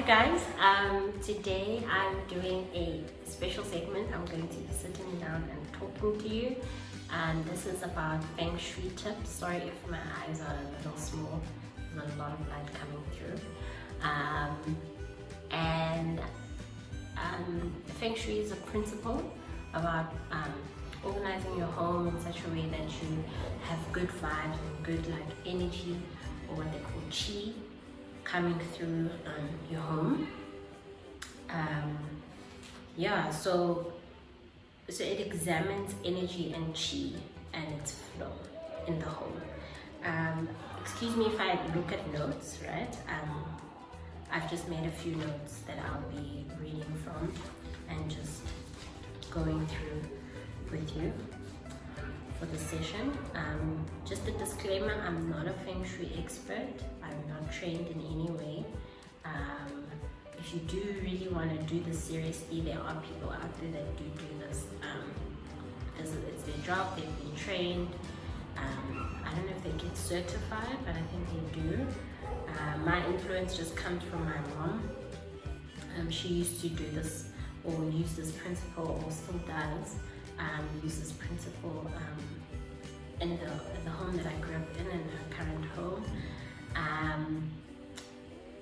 guys, today I'm doing a special segment. I'm going to be sitting down and talking to you, and this is about Feng Shui tips. Sorry if my eyes are a little small, there's a lot of light coming through. Feng Shui is a principle about organizing your home in such a way that you have good vibes and good energy, or what they call qi, coming through your home. So it examines energy and qi and its flow in the home. Excuse me if I look at notes, right? I've just made a few notes that I'll be reading from and just going through with you for the session. Just a disclaimer, I'm not a Feng Shui expert. I'm not trained in any way. If you do really want to do this seriously, there are people out there that do this. It's their job, they've been trained. I don't know if they get certified, but I think they do. My influence just comes from my mom. She used to do this, or use this principle, or still does. Use this principle in the home that I grew up in her current home.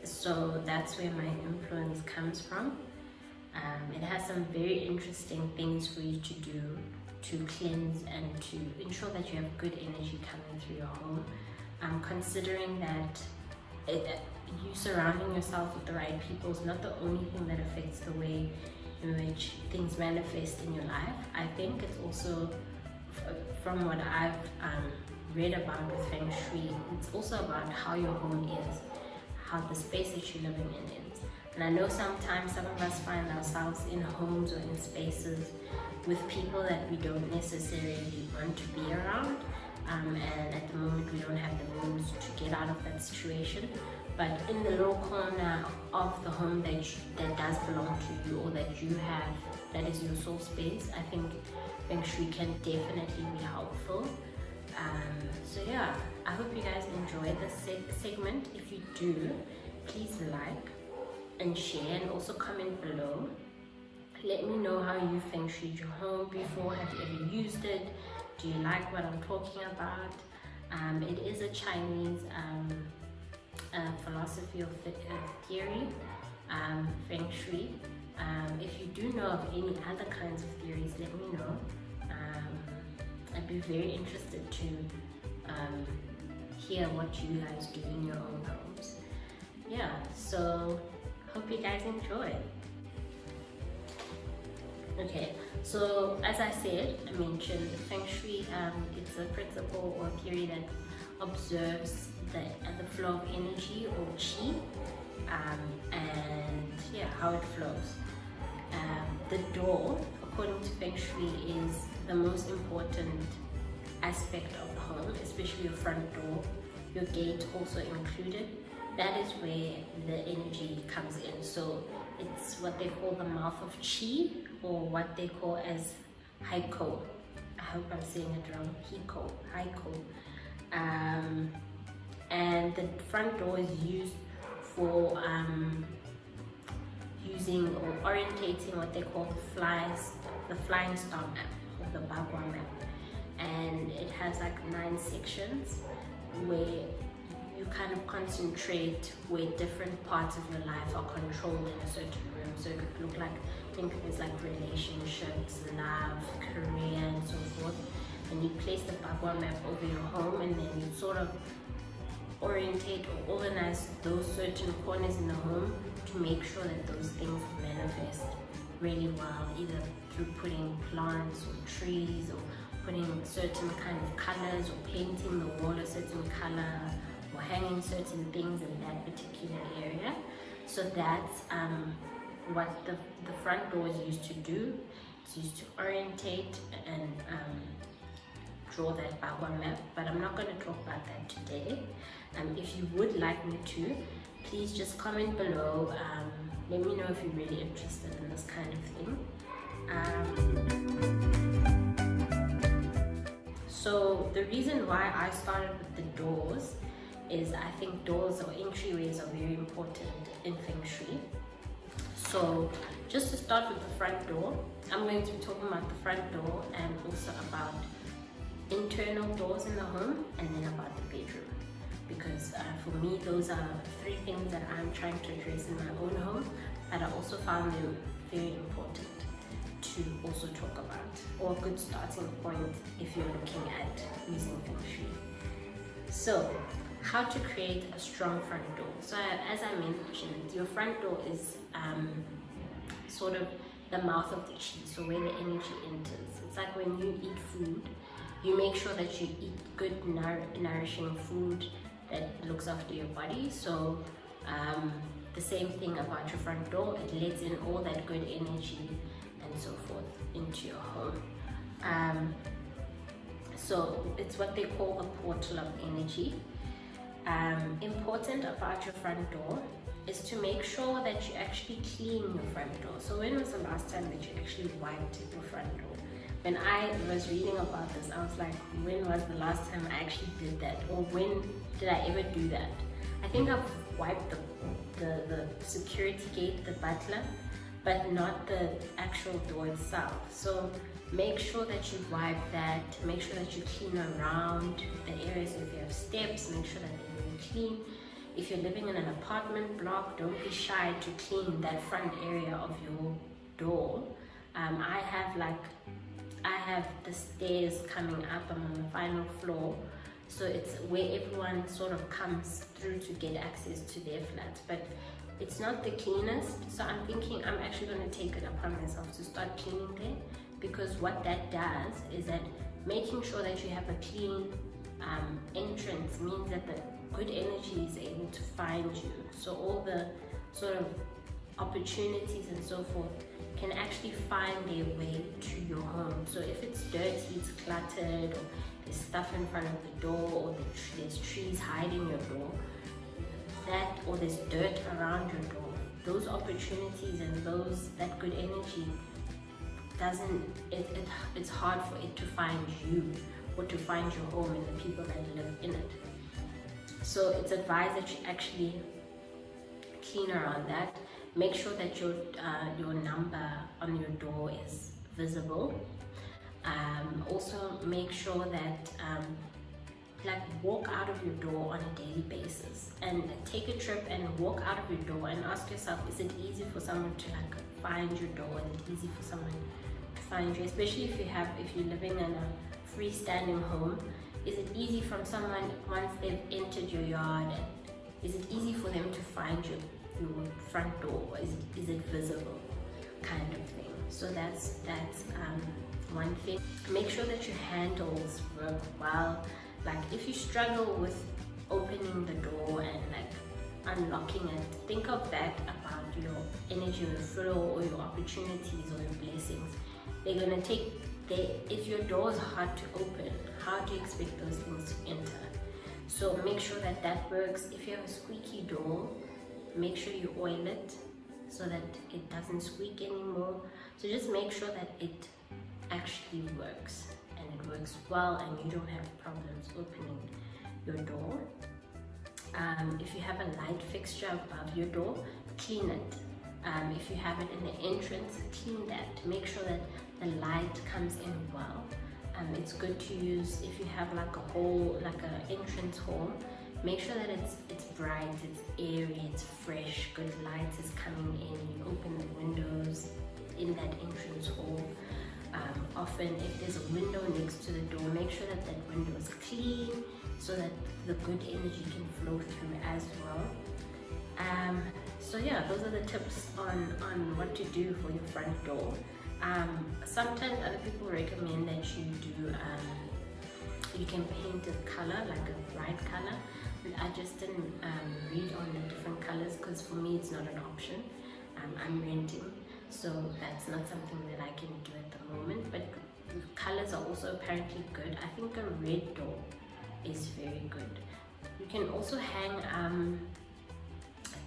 So that's where my influence comes from. It has some very interesting things for you to do to cleanse and to ensure that you have good energy coming through your home. Considering that you surrounding yourself with the right people is not the only thing that affects the way in which things manifest in your life. I think it's also, from what I've read about with Feng Shui, it's also about how your home is, how the space that you're living in is. And I know sometimes some of us find ourselves in homes or in spaces with people that we don't necessarily want to be around. And at the moment we don't have the means to get out of that situation. But in the little corner of the home that does belong to you, or that you have, that is your soul space, I think Feng Shui can definitely be helpful. I hope you guys enjoy this segment. If you do, please like and share, and also comment below. Let me know how you Feng Shuied your home before. Have you ever used it? Do you like what I'm talking about? It is a Chinese philosophy of theory, Feng Shui. If you do know of any other kinds of theories, let me know. I'd be very interested to hear what you guys do in your own homes. So hope you guys enjoy. Okay, so as I said, I mentioned Feng Shui. It's a principle or theory that observes the flow of energy, or qi, and how it flows. The door, according to Feng Shui, is the most important aspect of the home, especially your front door, your gate also included. That is where the energy comes in. So it's what they call the mouth of qi, or what they call as haiko. I hope I'm saying it wrong. Haiko. And the front door is used for using or orientating what they call the flying star map, or the Bagua map. And it has 9 sections where you kind of concentrate where different parts of your life are controlled in a certain room. So it could look think of it as relationships, love, career, and so forth. And you place the Bagua map over your home, and then you sort of orientate or organize those certain corners in the home to make sure that those things manifest really well, either through putting plants or trees, or putting certain kind of colors, or painting the wall a certain color, or hanging certain things in that particular area. So that's what the front door is used to do. It's used to orientate and draw that Bagua map, but I'm not going to talk about that today. If you would like me to, please just comment below. Let me know if you're really interested in this kind of thing. So the reason why I started with the doors is I think doors or entryways are very important in Feng Shui. So just to start with the front door, I'm going to be talking about the front door and also about internal doors in the home, and then about the bedroom, because for me those are three things that I'm trying to address in my own home, but I also found them very important to also talk about, or a good starting point if you're looking at using Feng Shui. So how to create a strong front door. So as I mentioned, your front door is sort of the mouth of the chi, so where the energy enters. It's like when you eat food, you make sure that you eat good nourishing food that looks after your body. So the same thing about your front door, it lets in all that good energy and so forth into your home. So it's what they call the portal of energy. Important about your front door is to make sure that you actually clean your front door. So when was the last time that you actually wiped your front door? When I was reading about this, I was like, when was the last time I actually did that? Or when did I ever do that? I think I've wiped the security gate, the butler, but not the actual door itself. So make sure that you wipe that, make sure that you clean around the areas. If you have steps, make sure that they're very clean. If you're living in an apartment block, don't be shy to clean that front area of your door. I have the stairs coming up, I'm on the final floor, so it's where everyone sort of comes through to get access to their flats, but it's not the cleanest. So I'm thinking I'm actually going to take it upon myself to start cleaning there, because what that does is that making sure that you have a clean entrance means that the good energy is able to find you. So all the sort of opportunities and so forth can actually find their way to your home. So if it's dirty, it's cluttered, or there's stuff in front of the door, or there's trees hiding your door, or there's dirt around your door, those opportunities and that good energy it's hard for it to find you or to find your home and the people that live in it. So it's advised that you actually clean around that. Make sure that your number on your door is visible. Also make sure that walk out of your door on a daily basis, and take a trip and walk out of your door and ask yourself, is it easy for someone to find your door? Is it easy for someone to find you? Especially if you're living in a freestanding home, is it easy from someone once they've entered your yard? Is it easy for them to find your front door? Is it visible, kind of thing? So that's one thing. Make sure that your handles work well. If you struggle with opening the door and unlocking it, think of that about your energy or flow or your opportunities or your blessings. If your door is hard to open, how do you expect those things to enter? So make sure that works. If you have a squeaky door, make sure you oil it so that it doesn't squeak anymore. So just make sure that it actually works, and it works well, and you don't have problems opening your door. If you have a light fixture above your door, clean it. If you have it in the entrance, clean that. Make sure that the light comes in well. It's good to use, if you have a hole, an entrance hall, make sure that it's bright, it's airy, it's fresh, good light is coming in. You open the windows in that entrance hall. Often if there's a window next to the door, make sure that window is clean so that the good energy can flow through as well. So yeah, those are the tips on what to do for your front door. Sometimes other people recommend that you do you can paint a color, like a bright color. I just didn't read on the different colors, because for me it's not an option. I'm renting, so that's not something that I can do at the moment, but colors are also apparently good. I think a red door is very good. You can also hang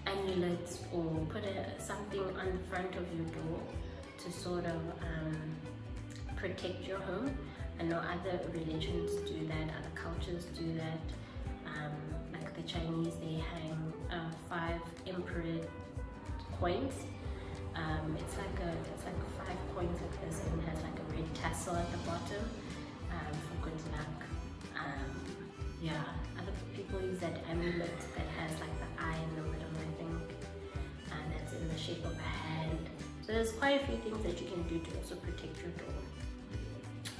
amulets or put something on the front of your door to sort of protect your home. I know other religions do that, other cultures do that. Like the Chinese, they hang 5 emperor coins. It's like 5 coins like this, and it has like a red tassel at the bottom for good luck. Yeah, other people use that amulet that has like the eye in the middle, I think, and that's in the shape of a hand. So there's quite a few things that you can do to also protect your door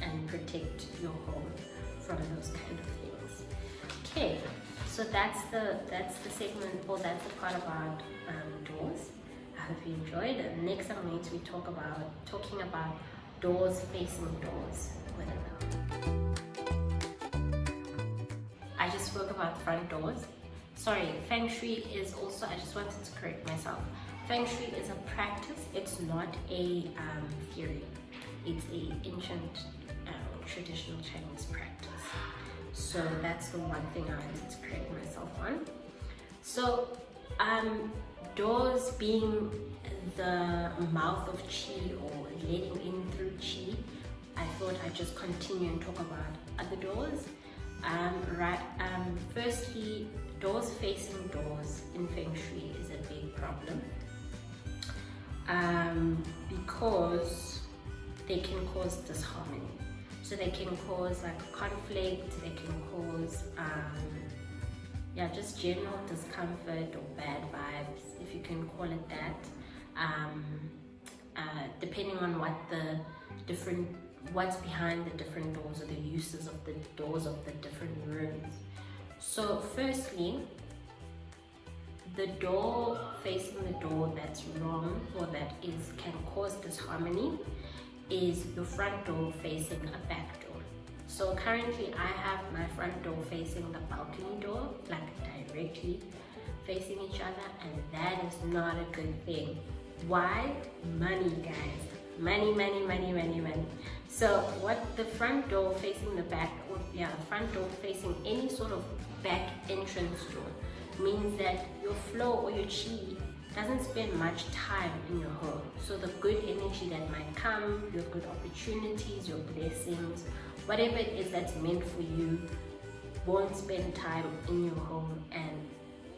and protect your home from those kind of things. Okay, so that's the segment, or that's the part about doors. I hope you enjoyed it. Next, I'm going to be talking about doors facing doors. I just spoke about front doors. Sorry, Feng Shui is also, I just wanted to correct myself. Feng Shui is a practice, it's not a theory. It's a ancient traditional Chinese practice. So that's the one thing I wanted to correct myself on. So doors being the mouth of Qi, or letting in through Qi, I thought I'd just continue and talk about other doors. Firstly, doors facing doors in Feng Shui is a big problem because they can cause disharmony. So they can cause like conflict, they can cause just general discomfort or bad vibes, if you can call it that, depending on what's behind the different doors, or the uses of the doors of the different rooms. So firstly, the door facing the door that's wrong, or that can cause disharmony, is your front door facing a back door. So currently I have my front door facing the balcony door, like directly facing each other, and that is not a good thing. Why? Money, guys. Money. So what the front door facing the back, the front door facing any sort of back entrance door, means that your flow or your Qi doesn't spend much time in your home. So the good energy that might come, your good opportunities, your blessings, whatever it is that's meant for you, won't spend time in your home and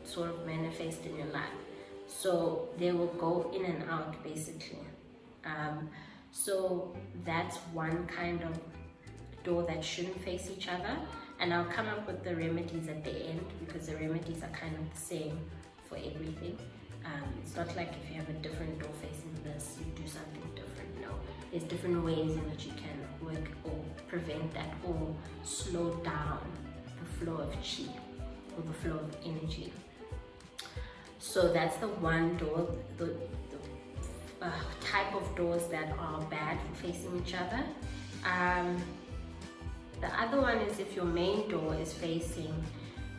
sort of manifest in your life. So they will go in and out, basically. So that's one kind of door that shouldn't face each other, and I'll come up with the remedies at the end, because the remedies are kind of the same for everything. It's not like if you have a different door facing this, you do something different. No, there's different ways in which you can work or prevent that, or slow down the flow of Qi, or the flow of energy. So that's the one door, the type of doors that are bad for facing each other. The other one is if your main door is facing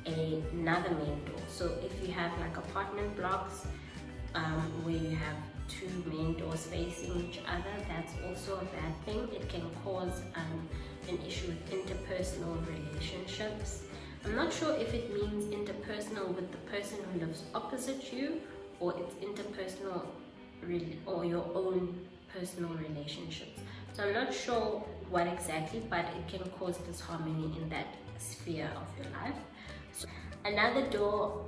another main door. So if you have like apartment blocks where you have 2 main doors facing each other, that's also a bad thing. It can cause an issue with interpersonal relationships. I'm not sure if it means interpersonal with the person who lives opposite you, or it's interpersonal or your own personal relationships. So I'm not sure what exactly, but it can cause disharmony in that sphere of your life. So another door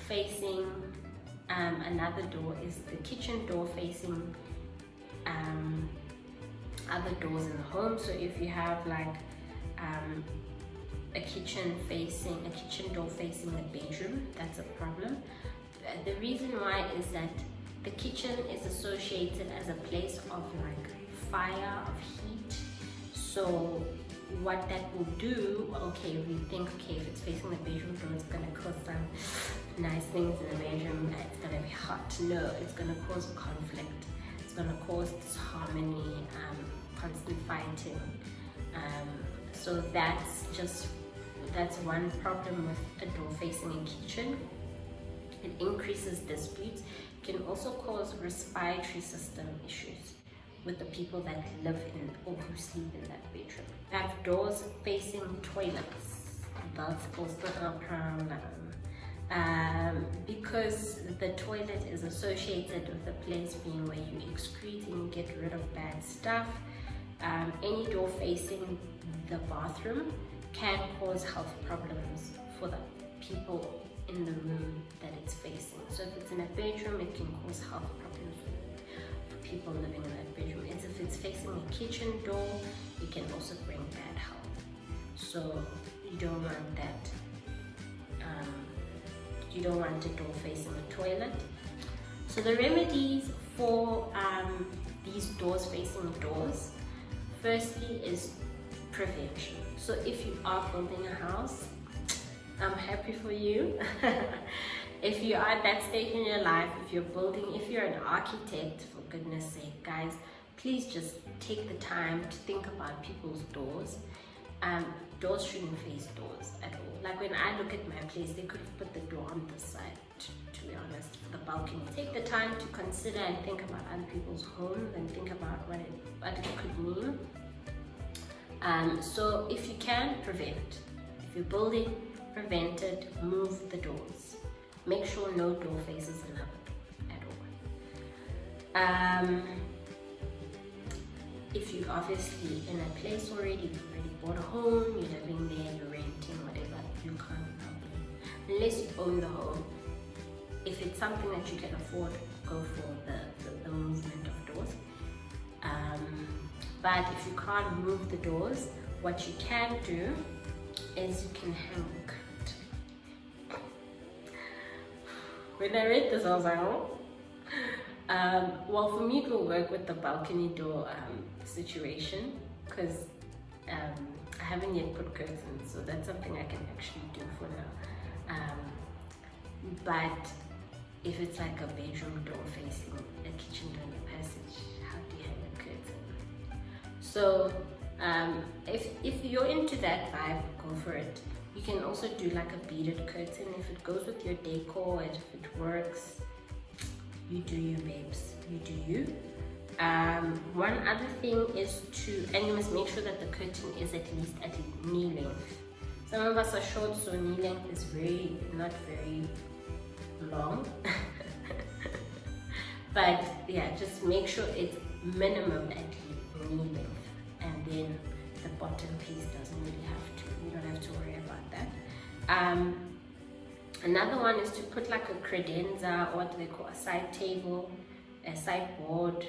facing another door is the kitchen door facing other doors in the home. So if you have like a kitchen door facing the bedroom, that's a problem. The reason why is that the kitchen is associated as a place of like fire, of heat. So what that will do, we think, if it's facing the bedroom door, it's gonna cause some nice things in the bedroom, it's gonna be hot. No, it's gonna cause conflict. It's gonna cause disharmony, constant fighting. So that's one problem with a door facing a kitchen. It increases disputes. It can also cause respiratory system issues with the people that live in or who sleep in that bedroom. Have doors facing toilets. That's also a problem. Because the toilet is associated with the place being where you excrete and you get rid of bad stuff. Any door facing the bathroom can cause health problems for the people in the room that it's facing. So if it's in a bedroom, it can cause health problems for people living in that bedroom. If it's facing a kitchen door, it can also bring bad health. So you don't want that. You don't want a door facing a toilet. So the remedies for these doors facing doors, firstly is prevention. So if you are building a house, I'm happy for you. If you are at that stage in your life, if you're an architect, for goodness sake, guys, please just take the time to think about people's doors. Doors shouldn't face doors at all. Like when I look at my place, they could have put the door on this side, to be honest, for the balcony. Take the time to consider and think about other people's homes and think about what it could mean. So if you can, prevent. If you're building, prevent it, move the doors. Make sure no door faces another door at all. If you're obviously in a place already, you've already bought a home, you're living there, you're renting, whatever, you can't help it. Unless you own the home, if it's something that you can afford, go for the movement of doors. But if you can't move the doors, what you can do is you can hang a curtain. When I read this, I was like, oh. Well, for me, it will work with the balcony door situation, because I haven't yet put curtains, so that's something I can actually do for now. But if it's like a bedroom door facing a kitchen door in the passage, how do you hang a curtain? So if you're into that vibe, go for it. You can also do like a beaded curtain if it goes with your decor and if it works. You do you, babes. You do you. One other thing is and you must make sure that the curtain is at least at knee length. Some of us are short, so knee length is not very long. But yeah, just make sure it's minimum at knee length, and then the bottom piece you don't have to worry about that. Another one is to put like a credenza, or what they call a side table, a sideboard,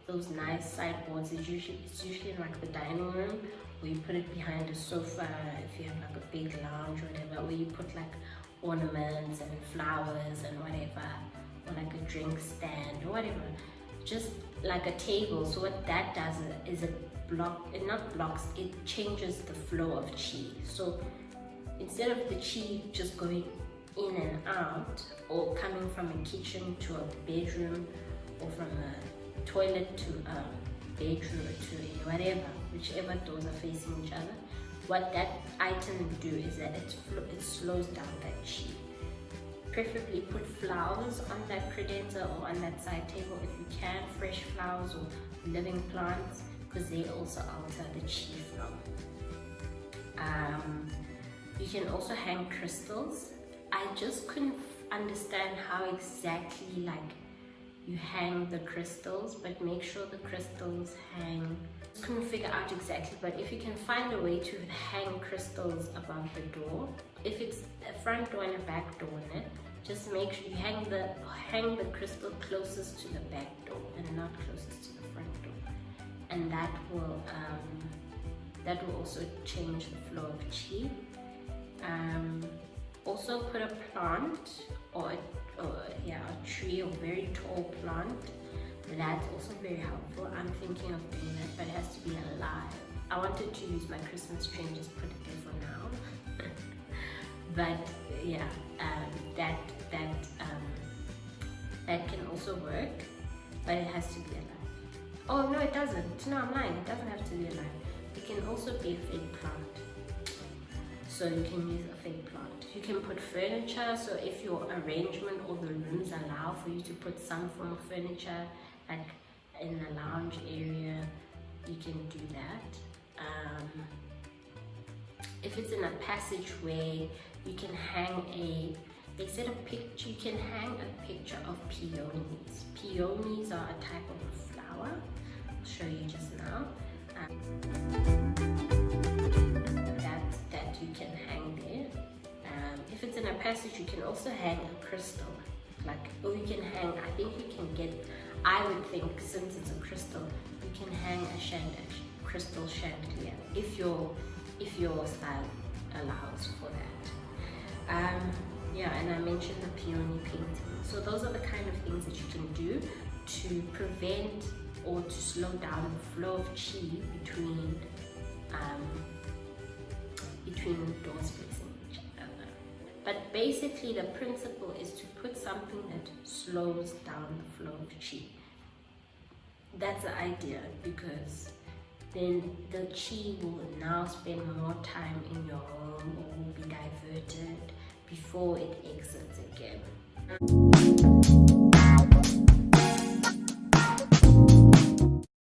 those nice sideboards. It's usually in like the dining room, or you put it behind a sofa if you have like a big lounge or whatever, where you put like ornaments and flowers and whatever, or like a drink stand or whatever. Just like a table. So what that does is it changes the flow of chi. So instead of the chi just going in and out, or coming from a kitchen to a bedroom, or from a toilet to a bedroom, or to whatever, whichever doors are facing each other, what that item will do is that it slows down that chi. Preferably put flowers on that credenza or on that side table if you can, fresh flowers or living plants, because they also alter the chi flow. You can also hang crystals. I just couldn't understand how exactly you hang the crystals, but make sure the crystals hang. Couldn't figure out exactly, but if you can find a way to hang crystals above the door, if it's a front door and a back door in it, just make sure you hang the crystal closest to the back door and not closest to the front door, and that will also change the flow of chi. Also put a plant or a tree, a very tall plant. That's also very helpful. I'm thinking of doing that, but it has to be alive. I wanted to use my Christmas tree and just put it there for now. But yeah, that can also work, but it has to be alive. Oh no, it doesn't. No, I'm lying. It doesn't have to be alive. It can also be a fake plant. So you can use a fake plant. You can put furniture. So if your arrangement or the rooms allow for you to put some form of furniture, like in the lounge area, you can do that. If it's in a passageway, you can hang they said a picture. You can hang a picture of peonies. Peonies are a type of a flower. I'll show you just now. That you can hang there. If it's in a passage you can also hang a crystal, or you can hang, I think you can get, I would think, since it's a crystal, you can hang a crystal chandelier if your style allows for that. Yeah, and I mentioned the peony painting. So those are the kind of things that you can do to prevent or to slow down the flow of chi between doors facing each other. But basically the principle is to put something that slows down the flow of chi. That's the idea, because then the chi will now spend more time in your home or will be diverted before it exits again.